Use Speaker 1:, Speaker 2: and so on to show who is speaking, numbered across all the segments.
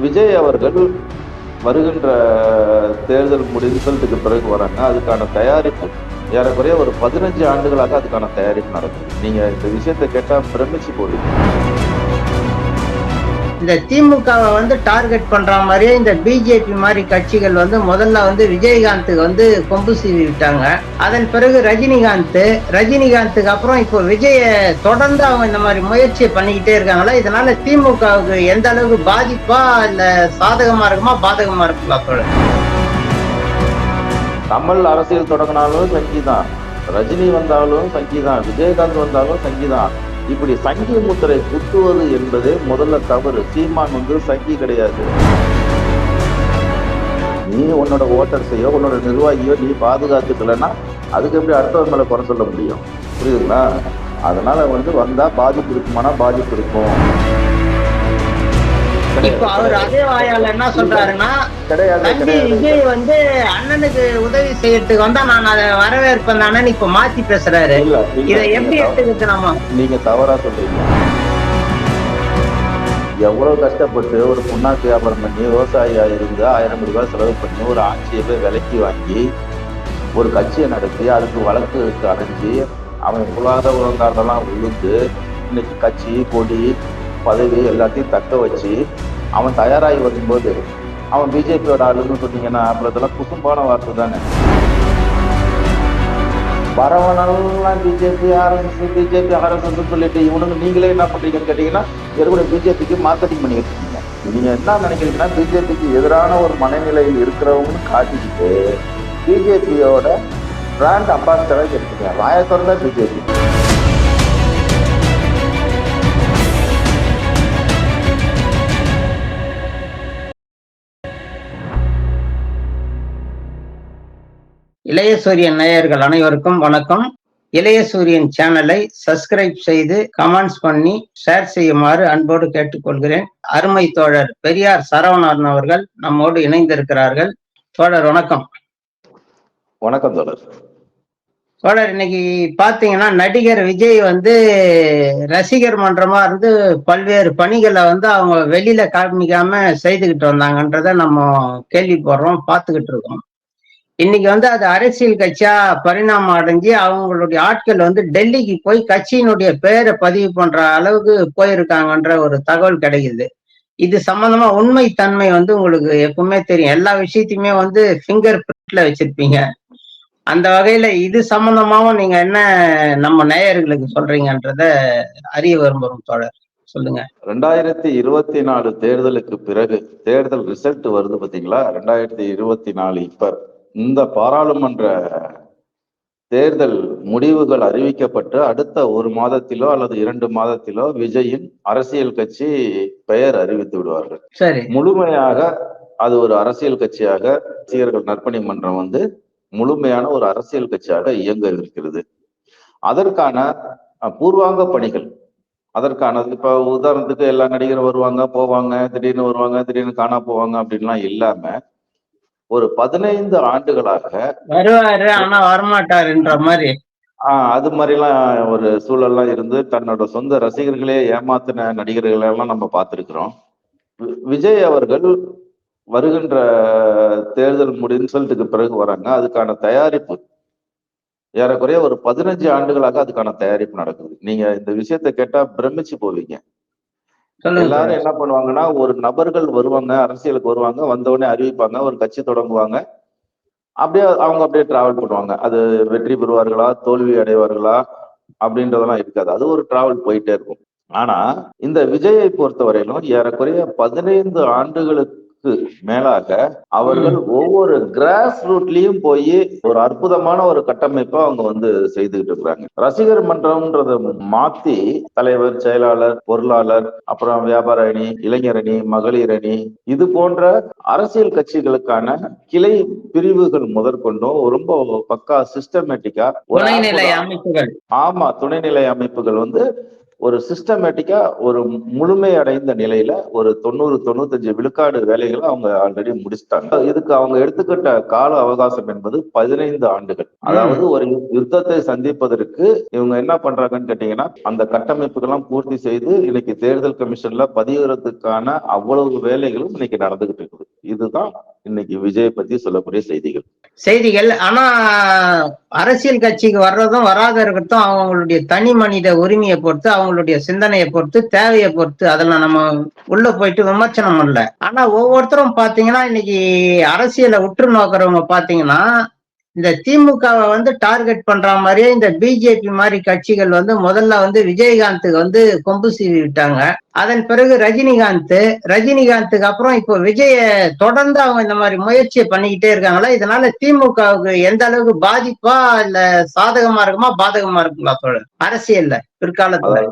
Speaker 1: விஜய் அவர்கள் வருகின்ற தேர்தல் ரிசல்ட்டுக்கு பிறகு வராங்க. அதுக்கான தயாரிப்பு ஏறக்குறைய ஒரு 15 ஆண்டுகளாக அதுக்கான தயாரிப்பு நடக்குது. நீங்க இந்த விஷயத்தை கேட்டா பிரமிச்சு போவீங்க.
Speaker 2: இந்த திமுகவை வந்து டார்கெட் பண்ற மாதிரியே இந்த பிஜேபி மாதிரி கட்சிகள் வந்து முதல்ல வந்து விஜயகாந்துக்கு வந்து கொம்பு சீவி விட்டாங்க. அதன் பிறகு ரஜினிகாந்துக்கு அப்புறம் இப்போ விஜய தொடர்ந்து அவங்க இந்த மாதிரி முயற்சியை பண்ணிக்கிட்டே இருக்காங்களா? இதனால திமுகவுக்கு எந்த அளவுக்கு பாதிப்பா இல்ல சாதகமா இருக்குமா பாதகமா இருக்குங்களா?
Speaker 1: கமல் அரசியல் தொடங்கினாலும் சங்கிதான், ரஜினி வந்தாலும் சங்கிதான், விஜயகாந்த் வந்தாலும் சங்கிதான். இப்படி சங்கி முத்திரை குத்துவது என்பதே முதல்ல தவறு. சீமான் வந்து சங்கி கிடையாது. நீ உன்னோட ஓட்டர்ஸையோ உன்னோட நிர்வாகியோ நீ பாதுகாத்துக்கலன்னா அதுக்கு எப்படி அடுத்தவங்க மேல குறை சொல்ல முடியும்? புரியுதுங்களா? அதனால வந்து வந்தா பாதிப்பு இருக்குமானா பாதிப்பு இருக்கும்.
Speaker 2: இப்ப அவர் அதே வாயால என்ன சொல்றாருன்னா, விஜய் வந்து அண்ணனுக்கு உதவி செய்யறதுக்கு வந்தா நான் அதை வரவேற்பேன் தானே இப்ப மாத்தி பேசுறாரு. இதை எப்படி எடுத்துக்கிட்டு நம்ம?
Speaker 1: நீங்க தவறா சொல்றீங்க. எவ்வளவு கஷ்டப்பட்டு ஒரு புண்ணாக்கு வியாபாரம் பண்ணி விவசாயியா இருந்து 1000 ரூபாய் செலவு பண்ணி ஒரு ஆட்சியை விலைக்கு வாங்கி ஒரு கட்சியை நடத்தி அதுக்கு வழக்கு அடைஞ்சி அவன் புலாத உலகாரதெல்லாம் உழுந்து இன்னைக்கு கட்சி கொடி பதவி எல்லாத்தையும் தக்க வச்சு அவன் தயாராகி வரும்போது அவன் பிஜேபியோட ஆளுன்னு சொன்னீங்கன்னா அப்புறம் இதெல்லாம் குசும்பான வார்த்தை தானே. வரவனெல்லாம் பிஜேபி ஆர்எஸ்எஸ் சொல்லிட்டு இவனுக்கு நீங்களே என்ன பண்றீங்கன்னு கேட்டீங்கன்னா ஏற்கனவே பிஜேபிக்கு மார்க்கெட்டிங் பண்ணிக்கிட்டு இருக்கீங்க. நீங்க என்ன நினைக்கிறீங்கன்னா பிஜேபிக்கு எதிரான ஒரு மனநிலையில் இருக்கிறவங்க காட்டிக்கிட்டு பிஜேபியோட பிராண்ட் அம்பாசிடராக எடுத்துக்கீங்க. வாயத்தோட பிஜேபி
Speaker 2: இளைய சூரியன் நேயர்கள் அனைவருக்கும் வணக்கம். இளைய சூரியன் சேனலை சப்ஸ்கிரைப் செய்து கமெண்ட்ஸ் பண்ணி ஷேர் செய்யுமாறு அன்போடு கேட்டுக்கொள்கிறேன். அருமை தோழர் பெரியார் சரவணன் அவர்கள் நம்மோடு இணைந்திருக்கிறார்கள். தோழர் வணக்கம்.
Speaker 1: வணக்கம் தோழர்.
Speaker 2: தோழர், இன்னைக்கு பாத்தீங்கன்னா நடிகர் விஜய் வந்து ரசிகர் மன்றமா இருந்து பல்வேறு பணிகளை வந்து அவங்க வெளியில காமிக்காம செய்துகிட்டு வந்தாங்கன்றத நம்ம கேள்விப்படுறோம், பார்த்துக்கிட்டு இருக்கோம். இன்னைக்கு வந்து அது அரசியல் கட்சியா பரிணாமம் அடைஞ்சு அவங்களுடைய ஆட்கள் வந்து டெல்லிக்கு போய் கட்சியினுடைய பெயரை பதிவு பண்ற அளவுக்கு போயிருக்காங்கன்ற ஒரு தகவல் கிடைக்குது. இது சம்பந்தமா உண்மை தன்மை வந்து உங்களுக்கு எப்பவுமே தெரியும். எல்லா விஷயத்தையுமே வந்து ஃபிங்கர் பிரிண்ட்ல வச்சிருப்பீங்க. அந்த வகையில இது சம்பந்தமாவும் நீங்க என்ன நம்ம நேயர்களுக்கு சொல்றீங்கன்றத அறிய விரும்புறோம் தோழர், சொல்லுங்க.
Speaker 1: 2024 தேர்தலுக்கு பிறகு தேர்தல் ரிசல்ட் வருது பாத்தீங்களா? 2024 இப்ப இந்த பாராளுமன்ற தேர்தல் முடிவுகள் அறிவிக்கப்பட்டு அடுத்த 1 மாதத்திலோ அல்லது 2 மாதத்திலோ விஜயின் அரசியல் கட்சி பெயர் அறிவித்து விடுவார்கள்.
Speaker 2: சரி,
Speaker 1: முழுமையாக அது ஒரு அரசியல் கட்சியாக ரசிகர்கள் நற்பணி மன்றம் வந்து முழுமையான ஒரு அரசியல் கட்சியாக இயங்க இருக்கிறது. அதற்கான பூர்வாங்க பணிகள், அதற்கான இப்ப உதாரணத்துக்கு எல்லா நடிகரும் வருவாங்க போவாங்க, திடீர்னு வருவாங்க திடீர்னு காணா போவாங்க அப்படின்லாம் இல்லாம ஒரு 15 ஆண்டுகளாக
Speaker 2: வருவாரு ஆனா வரமாட்டாருன்ற மாதிரி
Speaker 1: அது மாதிரிலாம் ஒரு சூழல்லாம் இருந்து தன்னோட சொந்த ரசிகர்களே ஏமாத்தின நடிகர்கள் எல்லாம் நம்ம பார்த்திருக்கிறோம். விஜய் அவர்கள் வருகின்ற தேர்தல் ரிசல்ட்டுக்கு பிறகு வராங்க. அதுக்கான தயாரிப்பு ஏறக்குறைய ஒரு 15 ஆண்டுகளாக அதுக்கான தயாரிப்பு நடக்குது. நீங்க இந்த விஷயத்தை கேட்டா பிரமிச்சு போவீங்க. எல்லாரும் என்ன பண்ணுவாங்கன்னா ஒரு நபர்கள் வருவாங்க, அரசியலுக்கு வருவாங்க, வந்தவுடனே அறிவிப்பாங்க, ஒரு கட்சி தொடங்குவாங்க, அப்படியே டிராவல் பண்ணுவாங்க. அது வெற்றி பெறுவார்களா தோல்வி அடைவார்களா அப்படின்றதெல்லாம் இருக்காது. அது ஒரு டிராவல் போயிட்டே இருக்கும். ஆனா இந்த விஜயை பொறுத்தவரையிலும் ஏறக்குறைய 15 ஆண்டுகளுக்கு மேலாக அவர்கள் ஒவ்வொரு கிராஸ் ரூட்லயும் போய் ஒரு அற்புதமான ஒரு கட்டமைப்பை அவங்க வந்து செய்துகிட்டு இருக்கிறாங்க. ரசிகர் மன்றம்ன்றத மாத்தி தலைவர், செயலாளர், பொருளாளர், அப்புறம் வியாபார அணி, இளைஞர் அணி, மகளிர் அணி, இது போன்ற அரசியல் கட்சிகளுக்கான கிளை பிரிவுகள் முதற்கொண்டும் ரொம்ப பக்கா சிஸ்டமேட்டிக்கா
Speaker 2: துணைநிலை அமைப்புகள்,
Speaker 1: துணைநிலை அமைப்புகள் வந்து ஒரு சிஸ்டமேட்டிக்கா ஒரு முழுமை அடைந்த நிலையில ஒரு 90-95 விழுக்காடு வேலைகளை அவங்க ஆல்ரெடி முடிச்சிட்டாங்க. இதுக்கு அவங்க எடுத்துக்கிட்ட கால அவகாசம் என்பது 15 ஆண்டுகள். அதாவது ஒரு யுத்தத்தை சந்திப்பதற்கு இவங்க என்ன பண்றாங்கன்னு கேட்டீங்கன்னா, அந்த கட்டமைப்புகள்லாம் பூர்த்தி செய்து இன்னைக்கு தேர்தல் கமிஷன்ல பதிவுறதுக்கான அவ்வளவு வேலைகளும் இன்னைக்கு நடந்துகிட்டு இருக்குது. இதுதான் இன்னைக்கு விஜய் பத்தி சொல்லக்கூடிய செய்திகள்.
Speaker 2: ஆனா அரசியல் கட்சிக்கு வர்றதும் வராத இருக்கிறதும் அவங்களுடைய தனி மனித உரிமையை பொறுத்து, அவங்களுடைய சிந்தனையை பொறுத்து, தேவையை பொறுத்து, அதெல்லாம் நம்ம உள்ள போயிட்டு விமர்சனம் பண்ணல. ஆனா ஒவ்வொருத்தரும் பாத்தீங்கன்னா இன்னைக்கு அரசியலை உற்று நோக்கிறவங்க பாத்தீங்கன்னா இந்த திமுகவை வந்து டார்கெட் பண்ற மாதிரியே இந்த பிஜேபி மாதிரி கட்சிகள் வந்து முதல்ல வந்து விஜயகாந்துக்கு வந்து கொம்பு சீவி விட்டாங்க. அதன் பிறகு ரஜினிகாந்துக்கு அப்புறம் இப்போ விஜய தொடர்ந்து அவங்க இந்த மாதிரி முயற்சியை பண்ணிக்கிட்டே இருக்காங்களா? இதனால திமுகவுக்கு எந்த அளவுக்கு பாதிப்பா இல்ல சாதகமா இருக்குமா பாதகமா இருக்குங்களா தோழர் அரசியல்ல பிற்காலத்துல?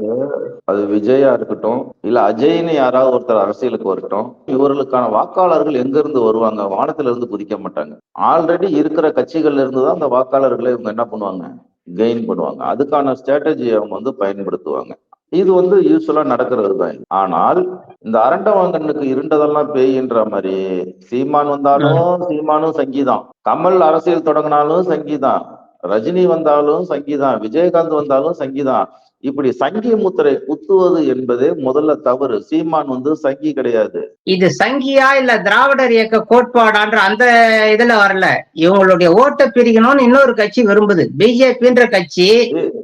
Speaker 1: அது விஜயா இருக்கட்டும் இல்ல அஜய்னு யாராவது ஒருத்தர் அரசியலுக்கு வரட்டும், இவர்களுக்கான வாக்காளர்கள் எங்க இருந்து வருவாங்க? வானத்துல இருந்து குதிக்க மாட்டாங்க. ஆல்ரெடி இருக்கிற கட்சிகள்ல இருந்துதான் அந்த வாக்காளர்களை இவங்க என்ன பண்ணுவாங்க, கெயின் பண்ணுவாங்க. அதுக்கான ஸ்ட்ராட்டஜி அவங்க வந்து பயன்படுத்துவாங்க. இது வந்து யூஸ்வலா நடக்கிறது தான். ஆனால் இந்த அரண்டவாங்கனுக்கு இருண்டதெல்லாம் பேய்ன்ற மாதிரி சீமான் வந்தாலும் சீமானும் சங்கிதான், கமல் அரசியல் தொடங்கினாலும் சங்கிதான், ரஜினி வந்தாலும் சங்கிதான், விஜயகாந்த் வந்தாலும் சங்கிதான். இப்படி சங்கி முத்திரை குத்துவது என்பதே முதல்ல தவறு. சீமான் வந்து சங்கி கிடையாது.
Speaker 2: இது சங்கியா இல்ல திராவிடர் இயக்க கோட்பாடான்ற அந்த இதுல வரல. இவங்களுடைய ஓட்டை பிரிக்கணும்னு இன்னொரு கட்சி விரும்புது. பிஜேபின்ற கட்சி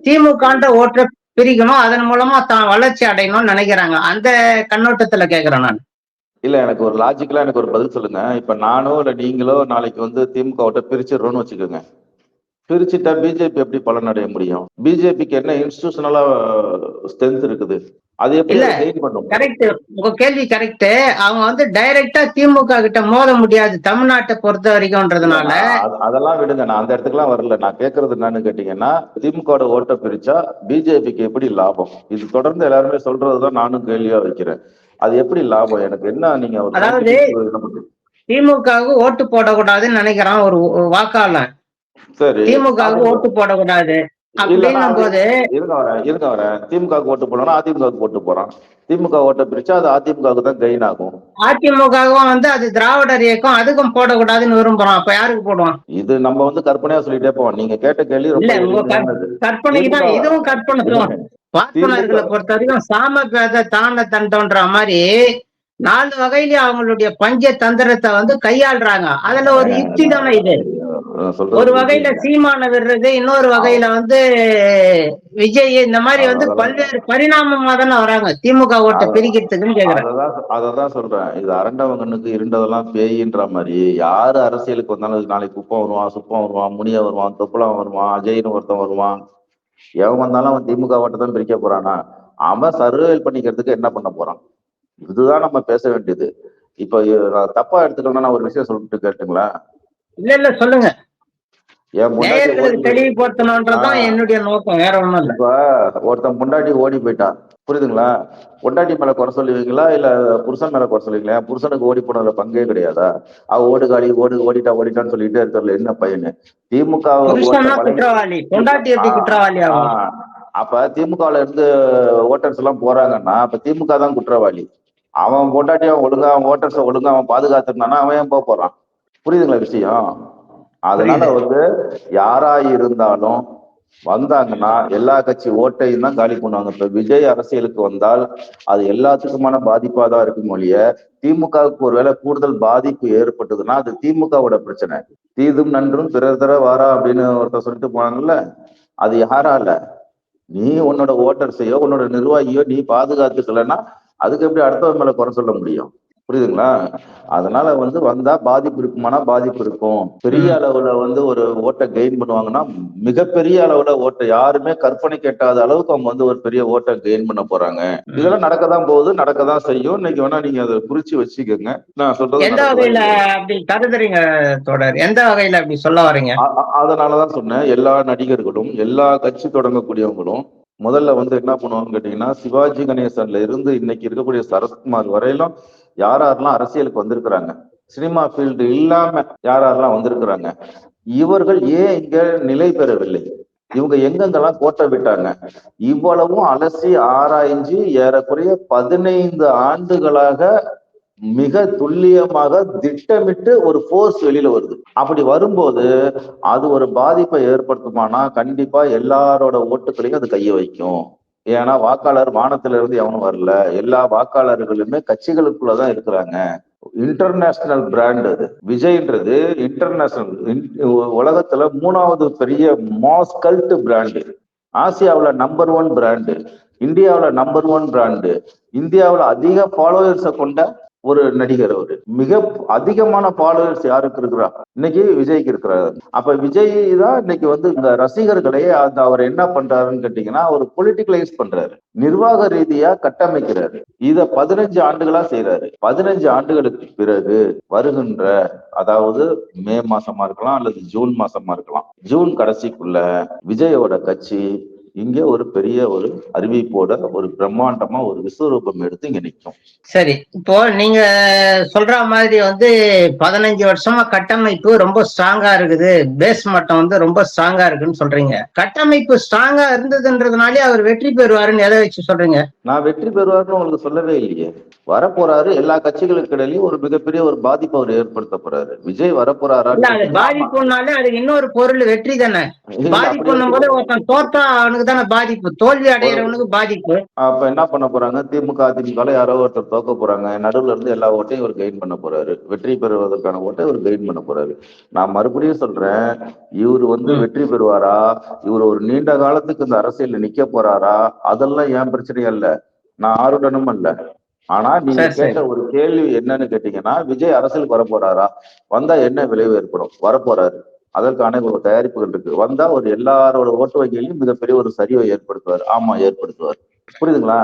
Speaker 2: திமுகன்ற ஓட்டை பிரிக்கணும், அதன் மூலமா தான் வளர்ச்சி அடையணும்னு நினைக்கிறாங்க. அந்த கண்ணோட்டத்துல கேக்குறேன் நான்.
Speaker 1: இல்ல, எனக்கு ஒரு லாஜிக்கலா எனக்கு ஒரு பதில் சொல்லுங்க. இப்ப நானோ இல்ல நீங்களோ நாளைக்கு வந்து திமுக ஓட்ட பிரிச்சிடறோம்னு வச்சுக்கோங்க. பிரிச்சுட்டா பிஜேபி எப்படி பலனடைய முடியும்? பிஜேபிக்கு என்ன இன்ஸ்டிடியூஷனலா ஸ்ட்ரென்த் இருக்குது? அது எப்படி கெயின் பண்ணும்?
Speaker 2: கரெக்ட், உங்க கேள்வி கரெக்ட். அவங்க வந்து டைரக்டா திமுக கிட்ட மோத முடியாது தமிழ்நாட்டை பொறுத்த வரைக்கும்ன்றதுனால.
Speaker 1: அதெல்லாம் விடுங்க, நான் அந்த இடத்துக்கு எல்லாம் வரல. நான் கேட்கறது என்னன்னு கேட்டீங்கன்னா, திமுக ஓட்ட பிரிச்சா பிஜேபிக்கு எப்படி லாபம்? இது தொடர்ந்து எல்லாருமே சொல்றதுதான் நானும் கேள்வியா வைக்கிறேன். அது எப்படி லாபம்? எனக்கு என்ன நீங்க
Speaker 2: அதாவது திமுகவுக்கு ஓட்டு போடக்கூடாதுன்னு நினைக்கிறான் ஒரு வாக்காளன். சரி, திமுகவுக்கு ஓட்டு போடக்கூடாது அப்படின்னும் போது
Speaker 1: இருங்க வரேன். திமுக ஓட்டு போடணும், அதிமுக ஓட்டு போறான். திமுக ஓட்ட பிரிச்சா அது அதிமுகவுக்கு தான் கெயின் ஆகும்.
Speaker 2: அதிமுகவும் வந்து அது திராவிடர் இயக்கம், அதுக்கும் போடக்கூடாதுன்னு விரும்புறான். அப்ப யாருக்கு போடுவான்?
Speaker 1: இது நம்ம வந்து கற்பனையா சொல்லிட்டே போவோம். நீங்க கேட்ட கேள்வி ரொம்ப
Speaker 2: கற்பனைக்கு தான், இதுவும் கற்பனை தான். பார்ப்பனர்களை பொறுத்த வரைக்கும் சாம பேத தாண்ட தண்டோன்ற மாதிரி 4 வகையிலயும் அவங்களுடைய பஞ்ச தந்திரத்தை வந்து கையாளுறாங்க. அதுல ஒரு யுக்தி தானே இது. ஒரு வகையில சீமான விடுறது, இன்னொரு வகையில வந்து விஜய், இந்த மாதிரி வந்து பல்வேறு பரிணாமமா தானே வராங்க திமுக ஓட்ட பிரிக்கிறதுக்குன்னு கேக்குறேன்.
Speaker 1: அததான் சொல்றேன். இது அரண்டவங்கனுக்கு இருண்டதெல்லாம் பேயின்ற மாதிரி யாரு அரசியலுக்கு வந்தாலும் நாளைக்கு குப்பம் வருவான், சுப்பம் வருவான், முனியா வருவான், தொப்புலாம் வருவான், அஜய்னு ஒருத்தன் வருவான். எவன் வந்தாலும் அவன் திமுக ஓட்ட தான் பிரிக்க போறானா? அவன் சர்வேல் பண்ணிக்கிறதுக்கு என்ன பண்ண போறான்? இதுதான் நம்ம பேச வேண்டியது. இப்ப நான் தப்பா எடுத்துக்கணும்னா நான் ஒரு விஷயம் சொல்லிட்டு கேட்டுங்களா?
Speaker 2: இல்ல சொல்லுங்க. தெளிவுபடுத்தணும்ன்றதுதான் என்னுடைய நோக்கம், வேற ஒண்ணும் இல்ல.
Speaker 1: இப்ப ஒருத்தன் பொண்டாட்டி ஓடி போயிட்டான், புரியுதுங்களா? பொண்டாட்டி மேல குறை சொல்லுவீங்களா இல்ல புருஷன் மேல குறை சொல்லுவீங்களா? புருஷனுக்கு ஓடி போனதுல பங்கே கிடையாதா? அவ ஓடிட்டான்னு சொல்லிட்டே இருக்கிறதுல என்ன பையனு? திமுக அப்ப திமுகல இருந்து ஓட்டர்ஸ் எல்லாம் போறாங்கன்னா அப்ப திமுக தான் குற்றவாளி. அவன் பொண்டாட்டியா ஒழுங்கா அவன் ஓட்டர்ஸை ஒழுங்கா அவன் பாதுகாத்துருந்தானா அவன் ஏன் போறான்? புரியுதுங்களா விஷயம்? அதனால வந்து யாரா இருந்தாலும் வந்தாங்கன்னா எல்லா கட்சி ஓட்டையும் தான் காலி பண்ணுவாங்க. இப்ப விஜய் அரசியலுக்கு வந்தால் அது எல்லாத்துக்குமான பாதிப்பா தான் இருக்கும் ஒழிய திமுகவுக்கு ஒருவேளை கூடுதல் பாதிப்பு ஏற்பட்டதுன்னா அது திமுகவோட பிரச்சனை. தீதும் நன்றும் பிறர் தர வாரா அப்படின்னு ஒருத்தர் சொல்லிட்டு போனாங்கல்ல, அது யாரால? நீ உன்னோட ஓட்டர்ஸையோ உன்னோட நிர்வாகியோ நீ பாதுகாத்துக்கலன்னா அதுக்கு எப்படி அடுத்தவங்க மேல குறை சொல்ல முடியும்? புரியுதுங்களா? அதனால வந்து வந்தா பாதிப்பு இருக்குமானா பாதிப்பு இருக்கும். பெரிய அளவுல வந்து ஒரு ஓட்டை கெயின் பண்ணுவாங்கன்னா மிகப்பெரிய அளவுல ஓட்டை யாருமே கற்பனை கேட்டாத அளவுக்கு அவங்க வந்து ஒரு பெரிய ஓட்டை கெயின் பண்ண போறாங்க. இதெல்லாம் நடக்கதான் போகுது, நடக்கதான் செய்யும். இன்னைக்கு வேணா நீங்க அதை குறிச்சு வச்சுக்கோங்க. நான் சொல்றது
Speaker 2: எந்த வகையில அப்படி கருதுறீங்க தொடர்? எந்த வகையில அப்படி சொல்ல வரீங்க?
Speaker 1: அதனாலதான் சொன்னேன், எல்லா நடிகர்களும் எல்லா கட்சி தொடங்கக்கூடியவங்களும் முதல்ல வந்து என்ன பண்ணுவாங்கன்னு கேட்டீங்கன்னா, சிவாஜி கணேசன்ல இருந்து இன்னைக்கு இருக்கக்கூடிய சரத்குமார் வரையிலும் யாரெல்லாம் அரசியலுக்கு வந்திருக்கிறாங்க, சினிமா ஃபீல்டு இல்லாம யாரெல்லாம் வந்திருக்கிறாங்க, இவர்கள் ஏன் இங்க நிலை பெறவில்லை? இவங்க எங்கெங்கெல்லாம் கோட்டை விட்டாங்க, இவ்வளவும் அலசி ஆராய்ஞ்சு ஏறக்குறைய 15 ஆண்டுகளாக மிக துல்லியமாக திட்டமிட்டு ஒரு போர்ஸ் வெளியில வருது. அப்படி வரும்போது அது ஒரு பாதிப்பை ஏற்படுத்துமானா கண்டிப்பா எல்லாரோட ஓட்டுகளையும் அது கைய வைக்கும். ஏன்னா வாக்காளர் வானத்துல இருந்து எவனும் வரல, எல்லா வாக்காளர்களுமே கட்சிகளுக்குள்ளதான் இருக்கிறாங்க. இன்டர்நேஷனல் பிராண்ட் அது. விஜய்ன்றது இன்டர்நேஷனல், உலகத்துல 3வது பெரிய மாஸ் கல்ட் பிராண்டு, ஆசியாவுல நம்பர் 1 பிராண்டு, இந்தியாவுல நம்பர் 1 பிராண்டு, இந்தியாவுல அதிக ஃபாலோவர்ஸை கொண்ட ஒரு நடிகர். அவரு மிக அதிகமான ஃபாலோவர்ஸ் யாருக்கு இருக்கிறா? இன்னைக்கு விஜய்க்கு இருக்கிறாரு. அப்ப விஜய் தான் இன்னைக்கு வந்து இந்த ரசிகர்களை அவர் என்ன பண்றாருன்னு கேட்டீங்கன்னா, அவர் பொலிட்டிகலைஸ் பண்றாரு, நிர்வாக ரீதியா கட்டமைக்கிறாரு. இத 15 ஆண்டுகளா செய்யறாரு. 15 ஆண்டுகளுக்கு பிறகு வருகின்ற, அதாவது மே மாசமா இருக்கலாம் அல்லது ஜூன் மாசமா இருக்கலாம், ஜூன் கடைசிக்குள்ள விஜயோட கட்சி இங்க ஒரு பெரிய ஒரு அறிவிப்போட ஒரு பிரம்மாண்டமா ஒரு விஸ்வரூபம் எடுத்து இங்க நிற்கும்.
Speaker 2: சரி, இப்போ நீங்க சொல்ற மாதிரி வந்து 15 வருஷமா கட்டமைப்பு ரொம்ப ஸ்ட்ராங்கா இருக்குது, பேஸ் மட்டம் வந்து ரொம்ப ஸ்ட்ராங்கா இருக்குன்னு சொல்றீங்க. கட்டமைப்பு ஸ்ட்ராங்கா இருந்ததுன்றதுனாலே அவர் வெற்றி பெறுவாருன்னு எதை வச்சு சொல்றீங்க?
Speaker 1: நான் வெற்றி பெறுவாருன்னு உங்களுக்கு சொல்லவே இல்லையே. வரப்போறாரு, எல்லா கட்சிகளுக்கு இடையிலும் ஒரு மிகப்பெரிய ஒரு பாதிப்பு அவர் ஏற்படுத்த போறாரு. விஜய் வரப்போறாரா?
Speaker 2: பாதிப்புனாலே அது இன்னொரு பொருள் வெற்றி தானே. பாதிப்புன்னும் போது ஒருத்தன் தோத்தா அவனுக்கு தானே பாதிப்பு, தோல்வி அடைகிறவனுக்கு பாதிப்பு.
Speaker 1: அப்ப என்ன பண்ண போறாங்க? திமுக அதிமுக யாரோ ஒருத்தர் தோக்க போறாங்க, நடுவுல இருந்து எல்லா ஓட்டையும் இவர் கெயின் பண்ண போறாரு, வெற்றி பெறுவதற்கான ஓட்டை இவர் கெயின் பண்ண போறாரு. நான் மறுபடியும் சொல்றேன், இவர் வந்து வெற்றி பெறுவாரா, இவர் ஒரு நீண்ட காலத்துக்கு இந்த அரசியல்ல நிக்க போறாரா, அதெல்லாம் ஏன் பிரச்சனையும் இல்ல, நான் ஆருடனும் அல்ல. ஆனா நீங்க கேட்ட ஒரு கேள்வி என்னன்னு கேட்டீங்கன்னா, விஜய் அரசியலுக்கு வர போறாரா, வந்தா என்ன விளைவு ஏற்படும்? வரப்போறாரு, அதற்கான ஒரு தயாரிப்புகள் இருக்கு. வந்தா ஒரு எல்லாரோட ஓட்டு வங்கியிலும் மிகப்பெரிய ஒரு சரிவை ஏற்படுத்துவார். ஆமா, ஏற்படுத்துவார். புரியுதுங்களா?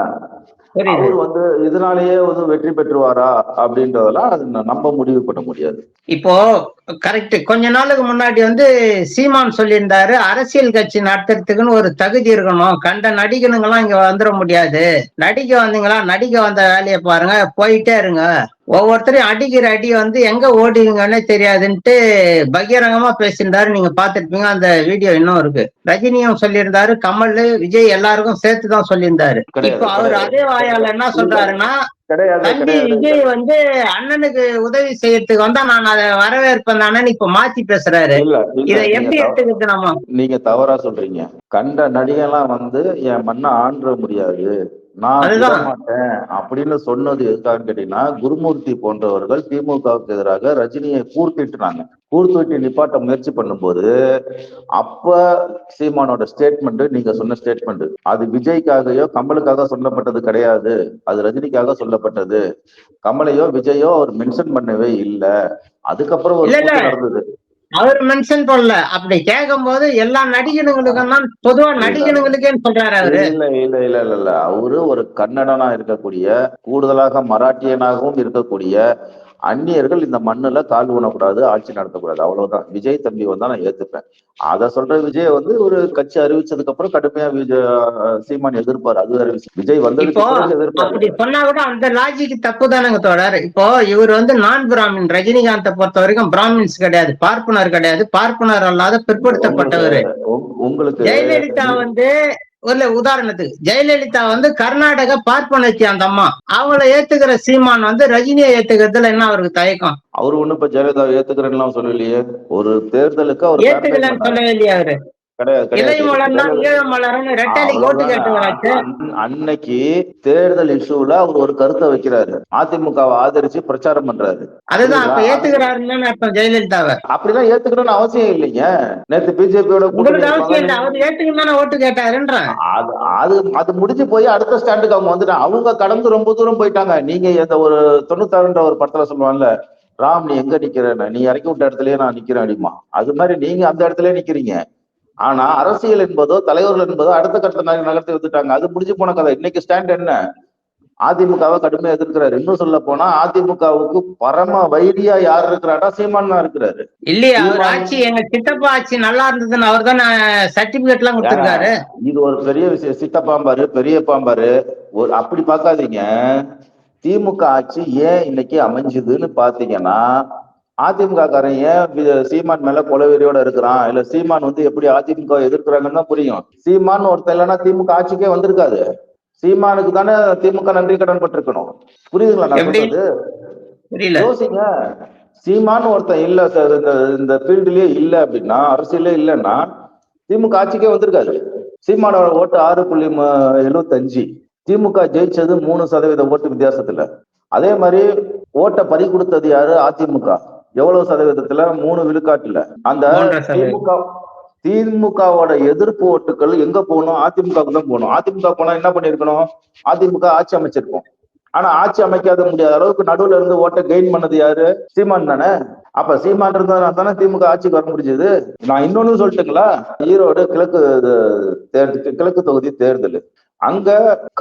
Speaker 1: அவர் வந்து இதனாலேயே வந்து வெற்றி பெற்றுவாரா அப்படின்றதெல்லாம் நம்ம முடிவு பண்ண முடியாது.
Speaker 2: இப்போ கரெக்ட், கொஞ்ச நாளுக்கு முன்னாடி வந்து சீமான் சொல்லியிருந்தாரு, அரசியல் கட்சி நடத்துறதுக்குன்னு ஒரு தகுதி இருக்கணும், கண்ட நடிகனுங்கெல்லாம் இங்க வந்துட முடியாது, நடிக்க வந்தீங்களா நடிக்க வந்த வேலையை பாருங்க, போயிட்டே இருங்க, ஒவ்வொருத்தரையும் அடிக்கிற அடி வந்து எங்க ஓடிங்கன்னே தெரியாதுன்ட்டு பகிரங்கமா பேசியிருந்தாரு. நீங்க பாத்துருப்பீங்க, அந்த வீடியோ இன்னும் இருக்கு. ரஜினியும் சொல்லியிருந்தாரு, கமல், விஜய் எல்லாருக்கும் சேர்த்துதான் சொல்லியிருந்தாரு. இப்ப அவர் அதே வாயால என்ன சொல்றாருன்னா, தம்பி விஜய் வந்து அண்ணனுக்கு உதவி செய்யறதுக்கு வந்தா நான் அதை வரவேற்பேன் தானே இப்ப மாத்தி பேசுறாரு. இதை எப்படி எடுத்துக்கிட்டு நம்ம?
Speaker 1: நீங்க தவறா சொல்றீங்க. கண்ட நடிகெல்லாம் வந்து என் மண்ணை ஆண்ட முடியாது, நான் விட மாட்டேன் அப்படின்னு சொன்னது எதுக்கான்னு கேட்டீங்கன்னா, குருமூர்த்தி போன்றவர்கள் திமுகவுக்கு எதிராக ரஜினியை கூர்த்திட்டு நிப்பாட்ட முயற்சி பண்ணும்போது, அப்ப சீமானோட ஸ்டேட்மெண்ட், நீங்க சொன்ன ஸ்டேட்மெண்ட், அது விஜய்க்காகவோ கமலுக்காக சொல்லப்பட்டது கிடையாது, அது ரஜினிக்காக சொல்லப்பட்டது. கமலையோ விஜயோ அவர் மென்ஷன் பண்ணவே இல்லை. அதுக்கப்புறம் ஒரு நடந்தது,
Speaker 2: அவர் மென்ஷன் பண்ணல. அப்படி கேட்கும் போது எல்லா நடிகனுங்களுக்கும் தான், பொதுவா நடிகனுங்களுக்கேன்னு சொல்றாரு அவரு.
Speaker 1: இல்ல அவரு ஒரு கன்னடனா இருக்கக்கூடிய, கூடுதலாக மராட்டியனாகவும் இருக்கக்கூடிய அந்நியர்கள் இந்த மண்ணுல கால் ஊனக்கூடாது, ஆட்சி நடத்தக்கூடாது, அவ்வளவுதான். விஜய் தம்பி வந்தா நான் ஏத்துப்பேன். அத சொல்ற விஜய் வந்து ஒரு கட்சி அறிவிச்சதுக்கு அப்புறம் கடுமையா சீமான் எதிர்ப்பாரு. அது அறிவிச்சு விஜய் வந்ததுக்கு எதிர்ப்பாரு.
Speaker 2: அப்படி சொன்னா கூட அந்த லாஜிக் தப்பு தானங்க தோழர். இப்போ இவர் வந்து நான் பிராமின், ரஜினிகாந்தை பொறுத்த வரைக்கும் பிராமின்ஸ் கிடையாது, பார்ப்பனர் கிடையாது, பார்ப்பனர் அல்லாத பிற்படுத்தப்பட்டவர். உங்களுக்கு ஜெயலலிதா வந்து ஒரு உதாரணத்துக்கு, ஜெயலலிதா வந்து கர்நாடக பார்ப்பனச்சி அந்த அம்மா, அவங்கள ஏத்துக்கிற சீமான் வந்து ரஜினியை ஏத்துக்கிறதுல என்ன அவருக்கு தயக்கம்?
Speaker 1: அவரு ஒண்ணு இப்ப ஜெயலலிதா ஏத்துக்கிறேன்னு சொல்லலையே, ஒரு தேர்தலுக்கு அவர்
Speaker 2: ஏத்துக்கலன்னு சொல்லவே இல்லையா அவரு?
Speaker 1: அன்னைக்கு தேர்தல் இஷ்யூல அவர் ஒரு கருத்தை வைக்கிறாரு, அதிமுகவை ஆதரிச்சு பிரச்சாரம் பண்றாரு.
Speaker 2: அதுதான் ஏத்துக்கிறாருன்னு அர்த்தம் ஜெயலலிதாவை.
Speaker 1: அப்படிலாம் ஏத்துக்கணும்னு அவசியம் இல்லைங்க. நேற்று பிஜேபியோட
Speaker 2: ஓட்டு கேட்டாருன்ற
Speaker 1: அது முடிஞ்சு போய் அடுத்த ஸ்டாண்டுக்கு அவங்க வந்துட்டாங்க. அவங்க கடந்து ரொம்ப தூரம் போயிட்டாங்க. நீங்க இந்த ஒரு 96 ஒரு படத்துல சொல்லுவாங்கல்ல, ராம் நீ எங்க நிக்கிற, நீ இறக்கி விட்ட இடத்துலயே நான் நிக்கிறேன் அடிமா, அது மாதிரி நீங்க அந்த இடத்துலயே நிக்கிறீங்க. ஆனா அரசியல் என்பதோ தலைவர்கள் என்பதோ அடுத்த கட்ட நகர்த்தி வந்துட்டாங்க. அது முடிஞ்சு போன கதை. இன்னைக்கு ஸ்டாண்ட் என்ன? அதிமுகவை கடுமையா எதிர்க்கிறாரு. இன்னும் சொல்ல போனா அதிமுகவுக்கு பரம வைரியா யார் இருக்கிறாரா? சீமான் தான் இருக்கிறாரு.
Speaker 2: இல்லையா? ஆட்சி எங்க சித்தப்பா ஆட்சி நல்லா இருந்ததுன்னு அவர் தான் சர்டிபிகேட் எல்லாம் கொடுத்திருக்காரு.
Speaker 1: இது ஒரு பெரிய விஷயம். சித்தப்பாம்பாரு, பெரிய பாம்பாரு, ஒரு அப்படி பார்க்காதீங்க. திமுக ஆட்சி ஏன் இன்னைக்கு அமைஞ்சுதுன்னு பாத்தீங்கன்னா, அதிமுக காரன் ஏன் சீமான் மேல கொலவெறியோட இருக்கிறான், இல்ல சீமான் வந்து எப்படி அதிமுக எதிர்க்கிறாங்கன்னு தான் புரியும். சீமான் ஒருத்தன் இல்லைன்னா திமுக ஆட்சிக்கே வந்திருக்காது. சீமானுக்கு தானே திமுக நன்றி கடன் பட்டிருக்கணும். புரியுதுங்களா நான்
Speaker 2: எப்படி
Speaker 1: சொல்றது?
Speaker 2: புரியல.
Speaker 1: யோசிங்க. சீமான் ஒருத்தன் இல்ல சார், இந்த ஃபீல்டுலயே இல்ல அப்படின்னா, அரசியலே இல்லைன்னா திமுக ஆட்சிக்கே வந்திருக்காது. சீமானோட ஓட்டு 6.75. திமுக ஜெயிச்சது 3% ஓட்டு வித்தியாசத்துல. அதே மாதிரி ஓட்டை பறி கொடுத்தது யாரு? அதிமுக. எவ்வளவு சதவீதத்துல? 3 விழுக்காட்டுல. அந்த
Speaker 2: 3.5%.
Speaker 1: திமுகவோட எதிர்ப்பு ஓட்டுகள் எங்க போகணும்? அதிமுகவுக்கு தான் போகணும். அதிமுக போனா என்ன பண்ணிருக்கணும்? அதிமுக ஆட்சி அமைச்சிருக்கும். ஆனா ஆட்சி அமைக்காத முடியாத அளவுக்கு நடுவுல இருந்து ஓட்டை கெயின் பண்ணது யாரு? சீமான் தானே. அப்ப சீமான் இருந்தா தானே திமுக ஆட்சிக்கு வர முடிஞ்சது. நான் இன்னொன்னு சொல்லட்டுங்களா? ஈரோடு கிழக்கு தொகுதி தேர்தல். அங்க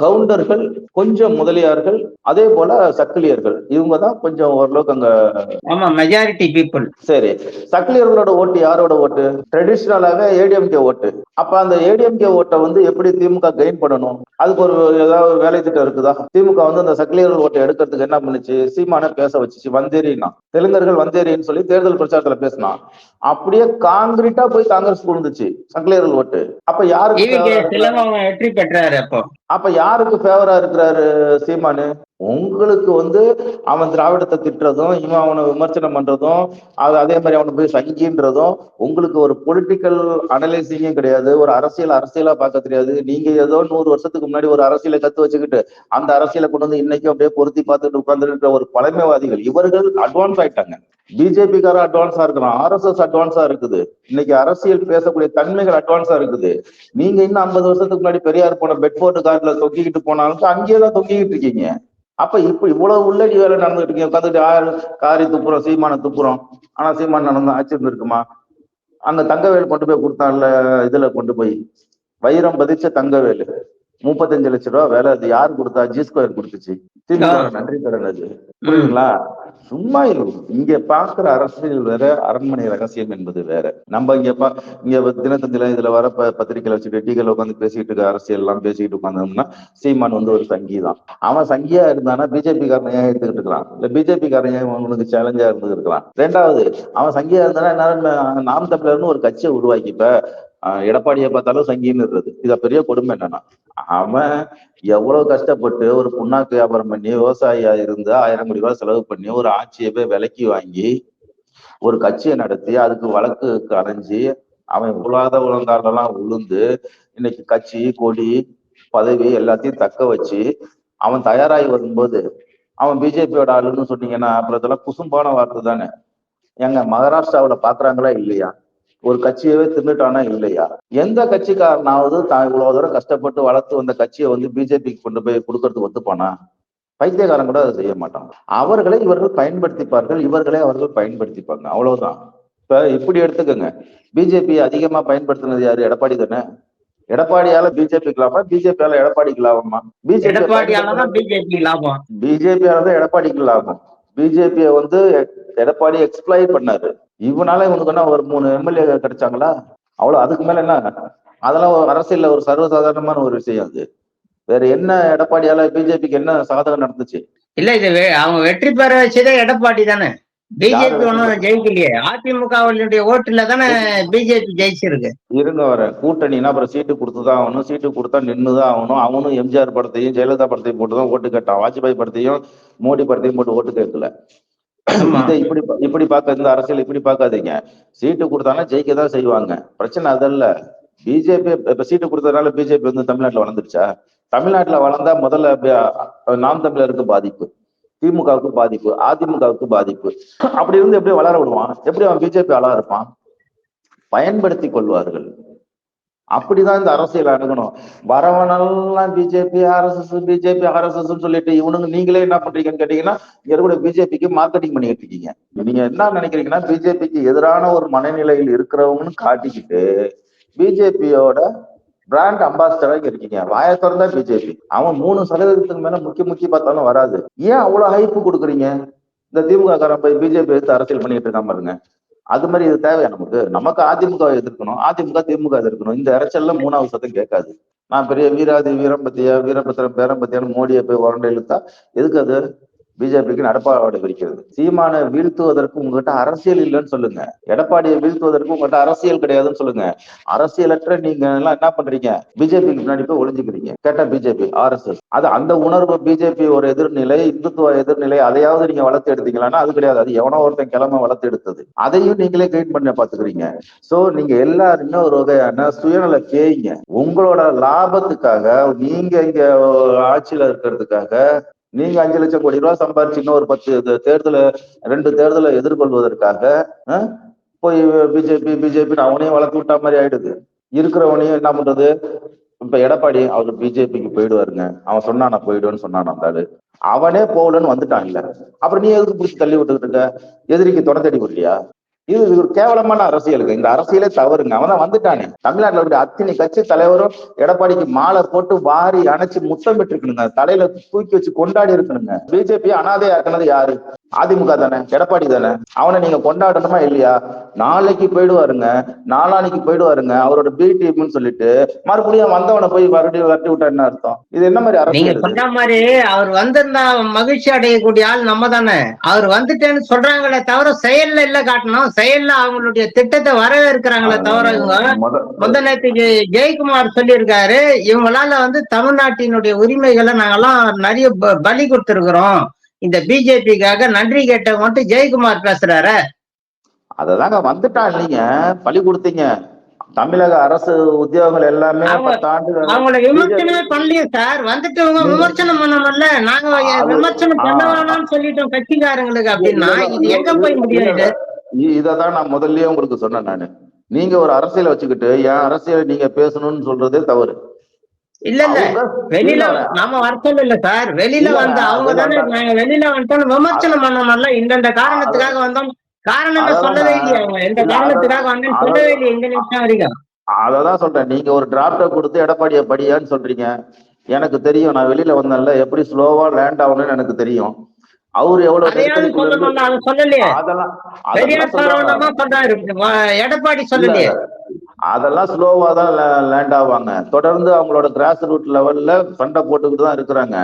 Speaker 1: கவுண்டர்கள், கொஞ்சம் முதலியார்கள், அதே போல சக்கிலியர்கள், இவங்க தான் கொஞ்சம் ஓரளவுக்கு அங்க.
Speaker 2: ஆமா, மெஜாரிட்டி பீப்புள்.
Speaker 1: சரி, சக்கிலியர்களோட ஓட்டு யாரோட ஓட்டு? ட்ரெடிஷனலாவே ஏடிஎம்கே ஓட்டு. அப்ப அந்த ஏடிஎம்கே ஓட்டை வந்து எப்படி திமுக கெயின் பண்ணணும்? அதுக்கு ஒரு ஏதாவது வேலை திட்டம் இருக்குதா? திமுக வந்து அந்த சக்கிலியர்கள் ஓட்டை எடுக்கிறதுக்கு என்ன பண்ணுச்சு? சீமான பேச வச்சுச்சு. வந்தேரினா தெலுங்கர்கள் வந்தேரின்னு சொல்லி தேர்தல் பிரச்சாரத்துல பேசினா, அப்படியே காங்கிரீட்டா போய் காங்கிரஸ் விழுந்துச்சு சக்கிலியர்கள் ஓட்டு. அப்ப யாருக்கு
Speaker 2: வெற்றி பெற்றாரு.
Speaker 1: அப்ப யாருக்கு ஃபேவரா இருக்கிறாரு சீமானு? உங்களுக்கு வந்து அவன் திராவிடத்தை திட்டுறதும், இவன் அவனை விமர்சனம் பண்றதும், அதே மாதிரி அவனை போய் சங்கின்றதும், உங்களுக்கு ஒரு பொலிட்டிக்கல் அனலைசிங்கும் கிடையாது. ஒரு அரசியலா பார்க்க தெரியாது. நீங்க ஏதோ 100 வருஷத்துக்கு முன்னாடி ஒரு அரசியலை கத்து வச்சுக்கிட்டு அந்த அரசியலை கொண்டு வந்து இன்னைக்கும் அப்படியே பொருத்தி பார்த்துட்டு உட்கார்ந்துருக்கிற ஒரு பழமைவாதிகள். இவர்கள் அட்வான்ஸ் ஆயிட்டாங்க. பிஜேபி கார அட்வான்ஸா இருக்கிறான், RSS அட்வான்ஸா இருக்குது. இன்னைக்கு அரசியல் பேசக்கூடிய தன்மைகள் அட்வான்ஸா இருக்குது. நீங்க இன்னும் 50 வருஷத்துக்கு முன்னாடி பெரியார் போன பெட்ஃபோர்ட் கார்டுல தொங்கிக்கிட்டு போனாலும் அங்கேயேதான் தொங்கிக்கிட்டு இருக்கீங்க. அப்ப இப்ப இவ்வளவு உள்ளடி வேலை நடந்துட்டு இருக்கீங்க. உட்காந்துட்டு காரி துப்புறோம், சீமான துப்புறோம். ஆனா சீமான் நடந்தா ஆட்சி இருந்திருக்குமா? அங்க தங்கவேல் கொண்டு போய் கொடுத்தான்ல, இதுல கொண்டு போய் வைரம் பதிச்ச தங்கவேலு 35 லட்சம் ரூபாய் வேலை. அது யாரு கொடுத்தா? G2 கொடுத்துச்சு. திமுக நன்றி கடன் அது. புரியுதுங்களா? சும்மா இங்க பாக்குற அரசியல் வேற, அரண்மனை ரகசியம் என்பது வேற. நம்ம இங்க தினத்தந்தில இதுல வர பத்திரிகையில வச்சுட்டு டீகல் உட்காந்து பேசிட்டு இருக்க அரசியல் எல்லாம் பேசிட்டு உட்காந்தோம்னா சீமான் வந்து ஒரு சங்கி தான். அவன் சங்கியா இருந்தானா பிஜேபி காரன் ஏன் எடுத்துக்கிட்டு இருக்கலாம்? இல்ல பிஜேபி காரன் ஏன் அவனுக்கு சேலஞ்சா இருந்து இருக்கலாம்? ரெண்டாவது, அவன் சங்கியா இருந்தானா நாம் தமிழர்னு ஒரு கட்சியை உருவாக்கிப்ப எடப்பாடியை பார்த்தாலும் சங்கின்னு இருந்தது. இத பெரிய கொடுமை என்னன்னா, அவன் எவ்வளவு கஷ்டப்பட்டு ஒரு புண்ணாக்கு வியாபாரம் பண்ணி விவசாயியா இருந்து 1000 கோடி ரூபாய் செலவு பண்ணி ஒரு ஆட்சியை போய் விலைக்கு வாங்கி ஒரு கட்சியை நடத்தி அதுக்கு வழக்கு அலைஞ்சி அவன் உலகாலெல்லாம் உளுந்து இன்னைக்கு கட்சி, கொடி, பதவி எல்லாத்தையும் தக்க வச்சு அவன் தயாராகி வரும்போது அவன் பிஜேபியோட ஆளுன்னு சொன்னீங்கன்னா அப்புறம் இதெல்லாம் குசும்பான வார்த்தை தானே. எங்க மகாராஷ்டிராவில பாக்குறாங்களா இல்லையா? ஒரு கட்சியவே தின்னுட்டானா இல்லையா? எந்த கட்சிக்காரனாவது தான் இவ்வளவு தூரம் கஷ்டப்பட்டு வளர்த்து வந்த கட்சியை வந்து பிஜேபிக்கு கொண்டு போய் கொடுக்கறதுக்கு ஒத்துப்பானா? பைத்தியக்காரன் கூட அதை செய்ய மாட்டான். அவர்களை இவர்கள் பயன்படுத்திப்பார்கள், இவர்களை அவர்கள் பயன்படுத்திப்பாங்க, அவ்வளவுதான். இப்ப இப்படி எடுத்துக்கோங்க, பிஜேபி அதிகமா பயன்படுத்தினது யாரு? எடப்பாடி தானே. எடப்பாடியால பிஜேபிக்கு லாபம், பிஜேபியால எடப்பாடிக்கு லாபமா?
Speaker 2: பிஜேபியால
Speaker 1: தான் எடப்பாடிக்கு லாபம். பிஜேபியை வந்து எடப்பாடி எக்ஸ்பிளாய்ட் பண்ணாரு. இவனால இவனுக்கு என்ன ஒரு 3 எம்எல்ஏ கிடைச்சாங்களா? அவ்வளவு. அதுக்கு மேல என்ன? அதெல்லாம் அரசியல்ல ஒரு சர்வசாதாரணமான ஒரு விஷயம். அது வேற என்ன? எடப்பாடியால பிஜேபிக்கு என்ன சாதகம் நடந்துச்சு?
Speaker 2: இல்ல, இது அவங்க வெற்றி பெற வச்சதே எடப்பாடி தானே. பிஜேபி ஒன்னும் ஜெயிக்கலையே. அதிமுகவுடைய ஓட்டுல தானே பிஜேபி ஜெயிச்சிருக்கு.
Speaker 1: இருங்க வர கூட்டணினா அப்புறம் சீட்டு கொடுத்துதான் ஆகணும். சீட்டு கொடுத்தா நின்னுதான் ஆகணும். அவனும் எம்ஜிஆர் படத்தையும் ஜெயலலிதா படத்தையும் போட்டுதான் ஓட்டு கேட்டான். வாஜ்பாய் படத்தையும் மோடி படத்தையும் போட்டு ஓட்டு கேட்கல. இதை இப்படி பார்க்க, இந்த அரசியல் இப்படி பார்க்காதீங்க. சீட்டு கொடுத்தானா ஜெயிக்கதான் செய்வாங்க. பிரச்சனை அதல்ல. பிஜேபி இப்ப சீட்டு கொடுத்ததுனால பிஜேபி வந்து தமிழ்நாட்டுல வளர்ந்துருச்சா? தமிழ்நாட்டுல வளர்ந்தா முதல்ல நாம் தமிழருக்கு பாதிப்பு, திமுகவுக்கு பாதிப்பு, அதிமுகவுக்கு பாதிப்பு. அப்படி இருந்து எப்படி வளர விடுவான்? எப்படி அவன் பிஜேபி ஆளா இருப்பான்? பயன்படுத்தி கொள்வார்கள். அப்படிதான் இந்த அரசியல் அணுகணும். வரவனெல்லாம் பிஜேபி RSS சொல்லிட்டு இவனுங்க நீங்களே என்ன பண்றீங்கன்னு கேட்டீங்கன்னா, இங்க கூட பிஜேபிக்கு மார்க்கெட்டிங் பண்ணிட்டு இருக்கீங்க. நீங்க என்ன நினைக்கிறீங்கன்னா, பிஜேபிக்கு எதிரான ஒரு மனநிலையில் இருக்கிறவங்கன்னு காட்டிக்கிட்டு பிஜேபியோட பிராண்ட் அம்பாசிடராக இருக்கீங்க. வாய திறந்தா பிஜேபி. அவன் 3% மேல முக்கி பார்த்தாலும் வராது. ஏன் அவ்வளவு ஹைப்பு கொடுக்குறீங்க? இந்த திமுக காரன் போய் பிஜேபி எடுத்து அரசியல் பண்ணிட்டு இருக்காம பாருங்க. அது மாதிரி இது தேவையா நமக்கு? நமக்கு அதிமுக எதிர்க்கணும், அதிமுக திமுக எதிர்க்கணும். இந்த இறைச்சல்ல 3வது சத்தம் கேட்காது. நான் பெரிய வீராதி வீரம்பத்தியா வீரபத்திரம் பேரம்பத்தியான்னு மோடியை போய் உரண்டை இழுத்தா எதுக்கு அது? பிஜேபிக்கு எடப்பாடி விரிக்கிறது. சீமானை வீழ்த்துவதற்கு உங்ககிட்ட அரசியல் இல்லைன்னு சொல்லுங்க. எடப்பாடியை வீழ்த்துவதற்கு உங்ககிட்ட அரசியல் கிடையாதுன்னு சொல்லுங்க. அரசியலற்ற நீங்க எல்லாம் என்ன பண்றீங்க? பிஜேபிக்கு முன்னாடி போய் ஒளிஞ்சுக்கிறீங்க. கேட்டா பிஜேபி, RSS, அது அந்த உணர்வு பிஜேபி ஒரு எதிர்நிலை, இந்துத்துவ எதிர்நிலை, அதையாவது நீங்க வளர்த்து எடுத்தீங்களான்னா அது கிடையாது. அது எவனோ ஒருத்தன் கிழமை வளர்த்து எடுத்தது. அதையும் நீங்களே கைட் பண்ண பாத்துக்கிறீங்க. சோ நீங்க எல்லாருமே ஒரு வகையான சுயநல பேய்ங்க. உங்களோட லாபத்துக்காக நீங்க இங்க ஆட்சியில இருக்கிறதுக்காக நீங்க 5 லட்சம் கோடி ரூபாய் சம்பாரிச்சு இன்னும் ஒரு 10 தேர்தலை 2 தேர்தலை எதிர்கொள்வதற்காக போய் பிஜேபி அவனையும் வளர்த்து விட்டா மாதிரி ஆயிடுது. இருக்கிறவனையும் என்ன பண்றது? இப்ப எடப்பாடி அவரு பிஜேபிக்கு போயிடுவாருங்க, அவன் சொன்னா நான் போயிடுவேன்னு சொன்னான். அந்த அவனே போகலன்னு வந்துட்டான். இல்ல அப்புறம் நீ எதுக்கு பிடிச்சி தள்ளி விட்டுக்கிட்டு இருக்க? எதிரிக்கு துணை தேடி விடலையா? இது ஒரு கேவலமான அரசியலுங்க. இந்த அரசியலே தவறுங்க. அவன் தான் வந்துட்டானே. தமிழ்நாட்டுல இருக்கிற அத்தனை கட்சி தலைவரும் எடப்பாடிக்கு மாலை போட்டு வாரி அணைச்சு முத்தம் பெற்றுக்கணுங்க. தலையில தூக்கி வச்சு கொண்டாடி இருக்கணுங்க. பிஜேபி அனாதையா இருக்கிறது யாரு? அதிமுக தானே, எடப்பாடி தானே. அவனை நீங்க கொண்டாடணுமா இல்லையா? நாளைக்கு போயிடுவாருங்க, நாளானைக்கு போயிடுவாருங்க அவரோட பி டீம்னு சொல்லிட்டு மறுபடியும் வந்தவனை போய் மறுபடியும் வரட்டி விட்டா என்ன அர்த்தம்? இது என்ன மாதிரி
Speaker 2: நீங்க
Speaker 1: அரசியல்?
Speaker 2: சொன்ன மாதிரி அவர் வந்திருந்தா மகிழ்ச்சி அடையக்கூடிய ஆள் நம்ம தானே. அவர் வந்துட்டேன்னு சொல்றாங்களே தவிர செயல்ல இல்ல காட்டணும். செயல்ல அவங்களுடைய திட்டத்தை வரவேற்கிறாங்களே தவிர இவங்க முந்த நேற்றுக்கு ஜெயக்குமார் சொல்லியிருக்காரு, இவங்களால வந்து தமிழ்நாட்டினுடைய உரிமைகளை நாங்கெல்லாம் நிறைய பலி கொடுத்திருக்கிறோம், இந்த பிஜேபிக்காக நன்றி கேட்டவங்க மட்டும் ஜெயக்குமார் பேசுறாரு.
Speaker 1: அததாங்க வந்துட்டான். இல்லைங்க, பலி கொடுத்தீங்க. தமிழக அரசு உத்தியோகங்கள் எல்லாமே 10 ஆண்டுகள்
Speaker 2: அவங்களை விமர்சனமே பண்ணலையே சார். வந்துட்டு விமர்சனம் பண்ணணும்ல. நாங்க விமர்சனம் பண்ண வேணாம்னு சொல்லிட்டோம் கட்சிக்காரங்களுக்கு. அப்படின்னா இது எங்க போய் முடியாது?
Speaker 1: இததான் நான் முதல்லயே உங்களுக்கு சொன்னேன். நானு நீங்க ஒரு அரசியலை வச்சுக்கிட்டு என் அரசியலை நீங்க பேசணும்னு சொல்றதே தவறு.
Speaker 2: இல்ல இல்ல, வெளியில நாம வர சொல்லல சார். வெளியில வந்து அவங்க தானே நாங்க வெளியில வந்துட்டோம் விமர்சனம் பண்ணணும்ல. இந்த காரணத்துக்காக வந்தோம், காரணமே சொல்லவே இல்லையா? அவங்க எந்த காரணத்துக்காக வந்தேன்னு சொல்லவே இல்லையா இந்த நிமிஷம் வரைக்கும்.
Speaker 1: அததான் சொல்றேன். நீங்க ஒரு டிராப்ட கொடுத்து எடப்பாடியை படியான்னு சொல்றீங்க. எனக்கு தெரியும், நான் வெளியில வந்தேன்ல, எப்படி ஸ்லோவா லேண்ட் ஆகணும்னு எனக்கு தெரியும். அவரு எவ்வளவு
Speaker 2: எடப்பாடி சொல்லலையே.
Speaker 1: அதெல்லாம் ஸ்லோவா தான் லேண்ட் ஆவாங்க. தொடர்ந்து அவங்களோட கிராஸ் ரூட் லெவல்ல சண்டை போட்டுக்கிட்டு தான் இருக்கிறாங்க.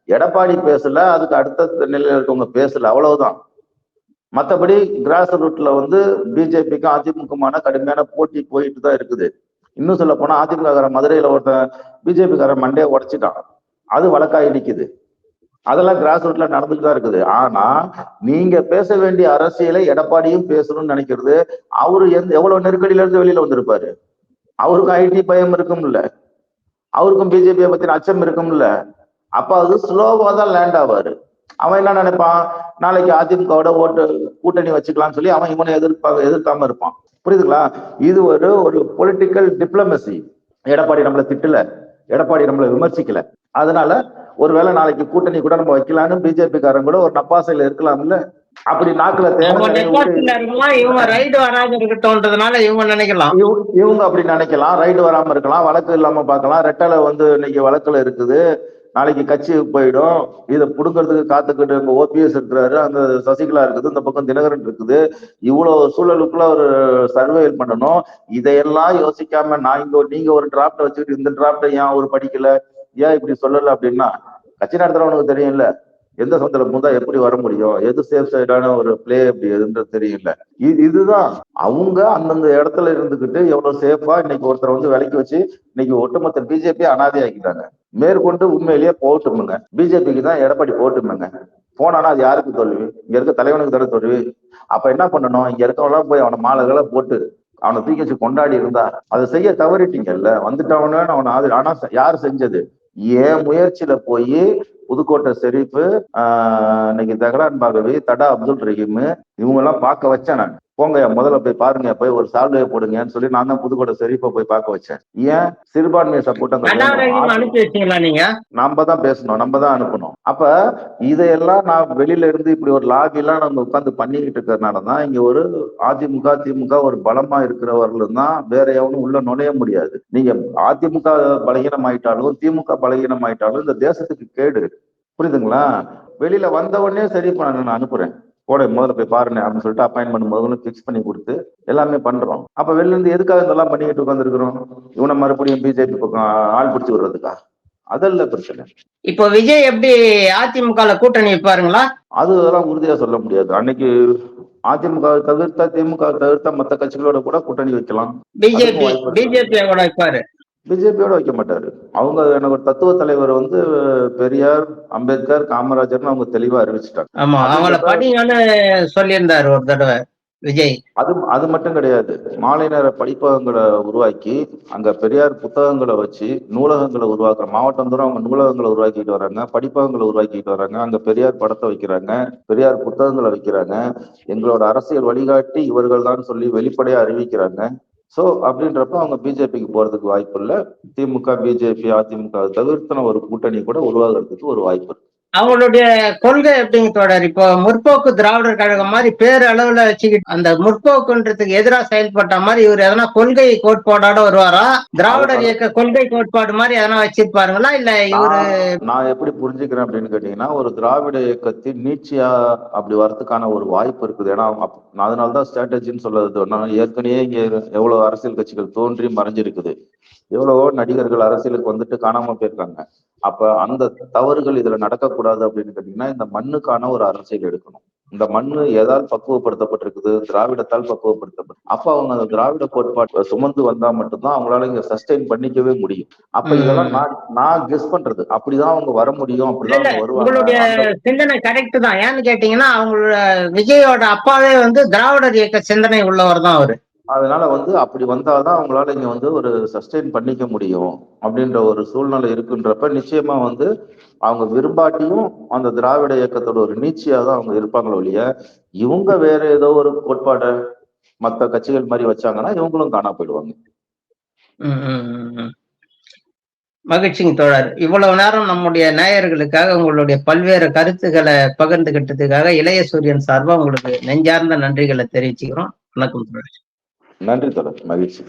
Speaker 1: எடப்பாடி பேசல, அதுக்கு அடுத்த நிலையில இருக்கவங்க பேசல, அவ்வளவுதான். மற்றபடி கிராஸ் ரூட்ல வந்து பிஜேபிக்கும் அதிமுகமான கடுமையான போட்டி போயிட்டு தான் இருக்குது. இன்னும் சொல்ல போனா அதிமுக மதுரையில ஒருத்தன் பிஜேபிக்காரன் மண்டையை உடைச்சிட்டான், அது வழக்காய் நிக்குது. அதெல்லாம் கிராஸ் ரூட்ல நடந்துட்டு தான் இருக்குது. ஆனா நீங்க பேச வேண்டிய அரசியலை எடப்பாடியும் பேசணும்னு நினைக்கிறது. அவரு எவ்வளவு நெருக்கடியில இருந்து வெளியில வந்திருப்பாரு. அவருக்கும் ஐடி பயம் இருக்கும்ல, அவருக்கும் பிஜேபியை பத்தின அச்சம் இருக்கும்ல. அப்ப அது ஸ்லோவா தான் லேண்ட் ஆவாரு. அவன் என்ன நினைப்பான்? நாளைக்கு அதிமுகவோட கூட்டணி வச்சுக்கலாம்னு சொல்லி அவன் இவனை எதிர்க்காம இருப்பான். புரியுதுங்களா? இது ஒரு பொலிட்டிக்கல் டிப்ளமசி. எடப்பாடி நம்மளை திட்டல, எடப்பாடி நம்மளை விமர்சிக்கல. அதனால ஒருவேளை நாளைக்கு கூட்டணி கூட நம்ம வைக்கலாம்னு பிஜேபி காரங்க கூட ஒரு நப்பாசையில இருக்கலாம்ல. அப்படி நாக்குல
Speaker 2: இவங்க ரைடு வராம இருக்கட்டும்ன்றதுனால இவங்க நினைக்கலாம்,
Speaker 1: இவங்க அப்படி நினைக்கலாம். ரைடு வராம இருக்கலாம், வழக்கு இல்லாம பார்க்கலாம். ரெட்டலை வந்து இன்னைக்கு வழக்குல இருக்குது, நாளைக்கு கட்சி போயிடும். இதை புடுங்கிறதுக்கு காத்துக்கிட்டு இங்க ஓபிஎஸ் இருக்கிறாரு, அந்த சசிகலா இருக்குது, இந்த பக்கம் தினகரன் இருக்குது. இவ்வளவு சூழலுக்குள்ள ஒரு சர்வேல் பண்ணணும். இதையெல்லாம் யோசிக்காம நீங்க ஒரு டிராப்ட வச்சுக்கிட்டு இந்த டிராப்ட ஏன் ஒரு படிக்கல, ஏன் இப்படி சொல்லல அப்படின்னா, கட்சி நடத்துறவனுக்கு தெரியும்ல எந்த சொந்தல பூந்தா எப்படி வர முடியும், எது சேஃப் சைடான ஒரு பிளே அப்படி எதுன்றது தெரியல. இதுதான் அவங்க அந்தந்த இடத்துல இருந்துகிட்டு எவ்வளவு சேஃபா இன்னைக்கு ஒருத்தரை வந்து விலைக்கு வச்சு இன்னைக்கு ஒட்டுமொத்த பிஜேபி அனாதை ஆக்கிட்டாங்க. மேற்கொண்டு உண்மையிலேயே போட்டுமுங்க, பிஜேபிக்கு தான் எடப்பாடி போட்டுமுங்க. போனானா அது யாருக்கு தோல்வி? இங்க இருக்க தலைவனுக்கு தானே தோல்வி. அப்ப என்ன பண்ணணும்? இங்க இருக்கவெல்லாம் போய் அவனை மாலைகளை போட்டு அவனை தூக்கி வச்சு கொண்டாடி இருந்தா, அதை செய்ய தவறிட்டீங்கல்ல. வந்துட்டவன அவனை ஆனா யார் செஞ்சது? ஏன் முயற்சியில போய் புதுக்கோட்டை ஷெரீஃப், இன்னைக்கு தகரான் பாகவி, தடா அப்துல் ரஹீம் இவங்க எல்லாம் பார்க்க வச்சேன். நான் போங்க முதல்ல போய் பாருங்க, போய் ஒரு சால்வையை போடுங்கன்னு சொல்லி நான் தான் புதுக்கோட்டை ஷெரீஃபை போய் பார்க்க வச்சேன். ஏன் சிறுபான்மையை சப்போர்ட் நம்ம தான் பேசணும், நம்ம தான் அனுப்பணும். அப்ப இதையெல்லாம் நான் வெளியில இருந்து இப்படி ஒரு லாபி எல்லாம் நம்ம உட்காந்து பண்ணிக்கிட்டு இருக்கிறதுனாலதான் இங்க ஒரு அதிமுக திமுக ஒரு பலமா இருக்கிறவர்களும் தான், வேற எவனும் உள்ள நுழைய முடியாது. நீங்க அதிமுக பலகீனம் ஆயிட்டாலும் திமுக பலகீனம் ஆயிட்டாலும் இந்த தேசத்துக்கு கேடு. புரியுதுங்களா? வெளியில வந்த உடனே சரி நான் அனுப்புறேன், போட முதல்ல போய் பாருங்க அப்படின்னு சொல்லிட்டு அப்பாயின்மெண்ட் முதல்ல பிக்ஸ் பண்ணி கொடுத்து எல்லாமே பண்றோம். அப்ப வெளில இருந்து எதுக்காக இதெல்லாம் பண்ணிக்கிட்டு உட்காந்துருக்கிறோம்? இவனை மறுபடியும் பிஜேபி பக்கம் ஆள் பிடிச்சி விடுறதுக்கா? அதல்ல பிரச்சனை.
Speaker 2: இப்போ விஜய் எப்படி அதிமுக கூட்டணி வைப்பாருங்களா?
Speaker 1: அதெல்லாம் உறுதியா சொல்ல முடியாது. அன்னைக்கு அதிமுக தவிர்த்தா, திமுக தவிர்த்தா மத்த கட்சிகளோட கூட கூட்டணி வைக்கலாம்.
Speaker 2: பிஜேபி கூட வைப்பாரு.
Speaker 1: பிஜேபியோட வைக்க மாட்டாரு. அவங்க எனக்கு ஒரு தத்துவ தலைவர் வந்து பெரியார், அம்பேத்கர், காமராஜர்னு அவங்க தெளிவா அறிவிச்சுட்டாங்க.
Speaker 2: ஆமா, அவங்கள படிங்கன்னு சொல்லியிருந்தாரு ஒரு தடவை விஜய்.
Speaker 1: அது மட்டும் கிடையாது. மாலை நேர படிப்பகங்களை உருவாக்கி அங்க பெரியார் புத்தகங்களை வச்சு நூலகங்களை உருவாக்குற மாவட்டம் தூரம் அவங்க நூலகங்களை உருவாக்கிட்டு வராங்க, படிப்பகங்களை உருவாக்கிட்டு வராங்க. அங்க பெரியார் படத்தை வைக்கிறாங்க, பெரியார் புத்தகங்களை வைக்கிறாங்க. எங்களோட அரசியல் வழிகாட்டி இவர்கள் தான் சொல்லி வெளிப்படையா அறிவிக்கிறாங்க. சோ அப்படின்றப்ப அவங்க பிஜேபிக்கு போறதுக்கு வாய்ப்பு இல்ல. திமுக, பிஜேபி, அதிமுக தவிர்த்தன ஒரு கூட்டணி கூட உருவாகிறதுக்கு ஒரு வாய்ப்பு இருக்கு.
Speaker 2: அவங்களுடைய கொள்கை எப்படிங்க தொடர்? இப்போ முற்போக்கு திராவிடர் கழகம் மாதிரி பேர் அளவுல வச்சுக்கிட்டு அந்த முற்போக்குன்றதுக்கு எதிராக செயல்பட்ட மாதிரி இவர் எதனா கொள்கை கோட்பாடோட வருவாரா? திராவிடர் இயக்க கொள்கை கோட்பாடு மாதிரி எதனா வச்சிருப்பாருங்களா? இல்ல இவரு
Speaker 1: நான் எப்படி புரிஞ்சுக்கிறேன் அப்படின்னு கேட்டீங்கன்னா, ஒரு திராவிட இயக்கத்தின் நீட்சியா அப்படி வரதுக்கான ஒரு வாய்ப்பு இருக்குது. ஏன்னா அதனாலதான் ஸ்ட்ராட்டஜின்னு சொல்றது. ஏற்கனவே இங்க எவ்வளவு அரசியல் கட்சிகள் தோன்றி மறைஞ்சிருக்குது, எவ்வளவோ நடிகர்கள் அரசியலுக்கு வந்துட்டு காணாம போயிருக்காங்க. அப்ப அந்த தவறுகள் இதுல நடக்கக்கூடாது அப்படின்னு கேட்டீங்கன்னா, இந்த மண்ணுக்கான ஒரு அரசியல் எடுக்கணும். இந்த மண்ணு எதால் பக்குவப்படுத்தப்பட்டிருக்குது? திராவிடத்தால் பக்குவப்படுத்தப்பட்டு. அப்ப அவங்க அந்த திராவிட கோட்பாடு சுமந்து வந்தா மட்டும்தான் அவங்களால இங்க சஸ்டெயின் பண்ணிக்கவே முடியும். அப்ப இதெல்லாம் நான் கெஸ் பண்றது. அப்படிதான் அவங்க வர முடியும், அப்படிதான் அவங்க வருவாங்க.
Speaker 2: உங்களுடைய சிந்தனை கரெக்ட் தான். ஏன்னு கேட்டீங்கன்னா, அவங்களோட விஜயோட அப்பாவே வந்து திராவிடர் இயக்க சிந்தனை உள்ளவர் தான் அவரு.
Speaker 1: அதனால வந்து அப்படி வந்தாதான் அவங்களால இங்க வந்து ஒரு சஸ்டெயின் பண்ணிக்க முடியும் அப்படின்ற ஒரு சூழ்நிலை இருக்குன்றப்ப நிச்சயமா வந்து அவங்க விரும்பாட்டியும் அந்த திராவிட இயக்கத்தோட ஒரு நீட்சியா தான் அவங்க இருப்பாங்களோ ஒழிய, இவங்க வேற ஏதோ ஒரு கோட்பாடை மத்த கட்சிகள் மாதிரி வச்சாங்கன்னா இவங்களும் காணா போயிடுவாங்க.
Speaker 2: மகிழ்ச்சிங்க தோழர். இவ்வளவு நேரம் நம்முடைய நேயர்களுக்காக உங்களுடைய பல்வேறு கருத்துக்களை பகிர்ந்துகிட்டதுக்காக இளைய சூரியன் சார்பா உங்களுக்கு நெஞ்சார்ந்த நன்றிகளை தெரிவிச்சுக்கிறோம். வணக்கம் தோழர்.
Speaker 1: நன்றி தோழர், மகிழ்ச்சி.